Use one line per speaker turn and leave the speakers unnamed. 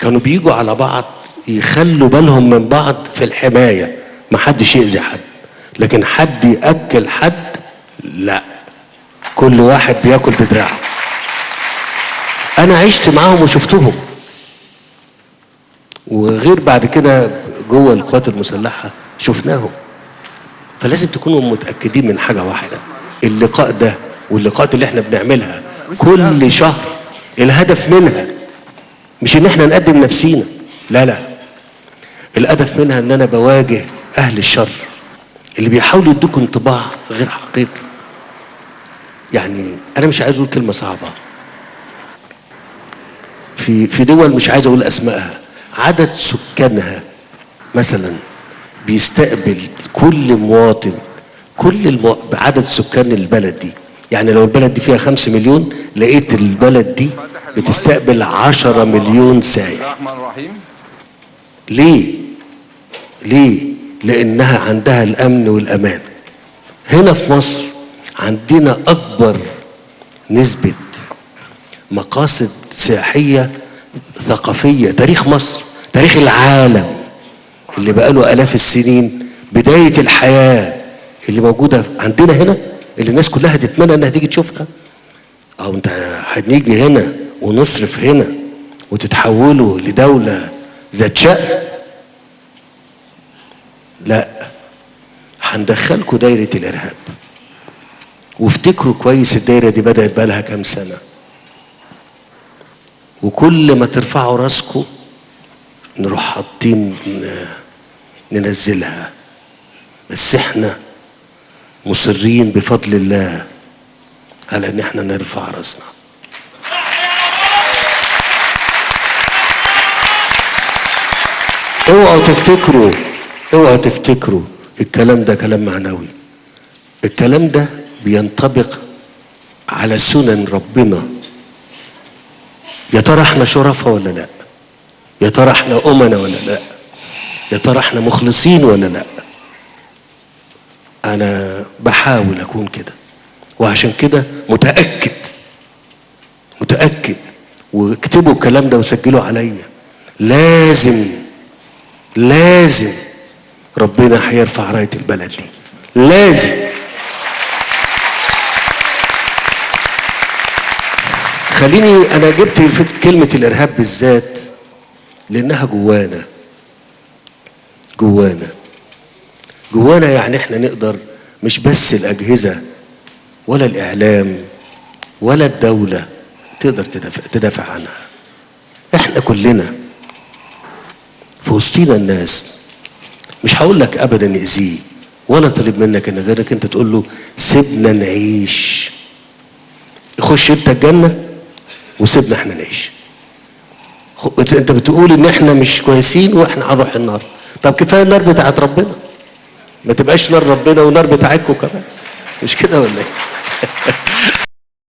كانوا بيجوا على بعض يخلوا بالهم من بعض في الحماية، ما حدش يأذي حد، لكن حد يأكل حد لا، كل واحد بياكل بدراعه. انا عشت معاهم وشفتهم، وغير بعد كده جوه القوات المسلحة شفناهم. فلازم تكونوا متأكدين من حاجة واحدة، اللقاء ده واللقاءات اللي احنا بنعملها كل شهر الهدف منها مش ان احنا نقدم نفسينا، لا لا، الهدف منها ان انا بواجه اهل الشر اللي بيحاولوا يدوكوا انطباع غير حقيقي. يعني انا مش عايز اقول كلمة صعبة، في دول مش عايز اقول اسمائها، عدد سكانها مثلا بيستقبل كل مواطن، عدد سكان البلد دي، يعني لو البلد دي فيها 5 مليون لقيت البلد دي بتستقبل 10 مليون سائح. ليه؟ لأنها عندها الأمن والأمان. هنا في مصر عندنا أكبر نسبة مقاصد سياحية ثقافية، تاريخ مصر، تاريخ العالم اللي بقاله آلاف السنين، بداية الحياة اللي موجودة عندنا هنا، اللي الناس كلها تتمنى انها تيجي تشوفها. او انت هنيجي هنا ونصرف هنا وتتحولوا لدولة ذات شأن؟ لا، هندخلكوا دايرة الارهاب. وافتكروا كويس الدايرة دي بدأت بقالها كام سنة، وكل ما ترفعوا راسكم نروح حاطين ننزلها. بس احنا مصرين بفضل الله على ان احنا نرفع راسنا. اوعوا تفتكروا الكلام ده كلام معنوي، الكلام ده بينطبق على سنن ربنا. يا ترى احنا شرفاء ولا لا؟ يا ترى احنا امنا ولا لا؟ يا ترى احنا مخلصين ولا لا؟ انا بحاول اكون كده، وعشان كده متأكد واكتبوا الكلام ده وسجلوا عليا، لازم ربنا هيرفع راية البلد دي، لازم. خليني انا جبت في كلمة الارهاب بالذات لانها جوانا، يعني احنا نقدر، مش بس الاجهزة ولا الاعلام ولا الدولة تقدر تدافع عنها، احنا كلنا في وسطينا الناس. مش هقول لك ابدا نأذيه ولا طلب منك ان غيرك انت تقول له سيبنا نعيش، خش انت الجنة وسيبنا احنا نعيش. انت بتقول ان احنا مش كويسين واحنا هنروح النار، طب كفايه النار بتاعت ربنا، ما تبقاش نار ربنا ونار بتاعتكم كمان، مش كده ولا ايه؟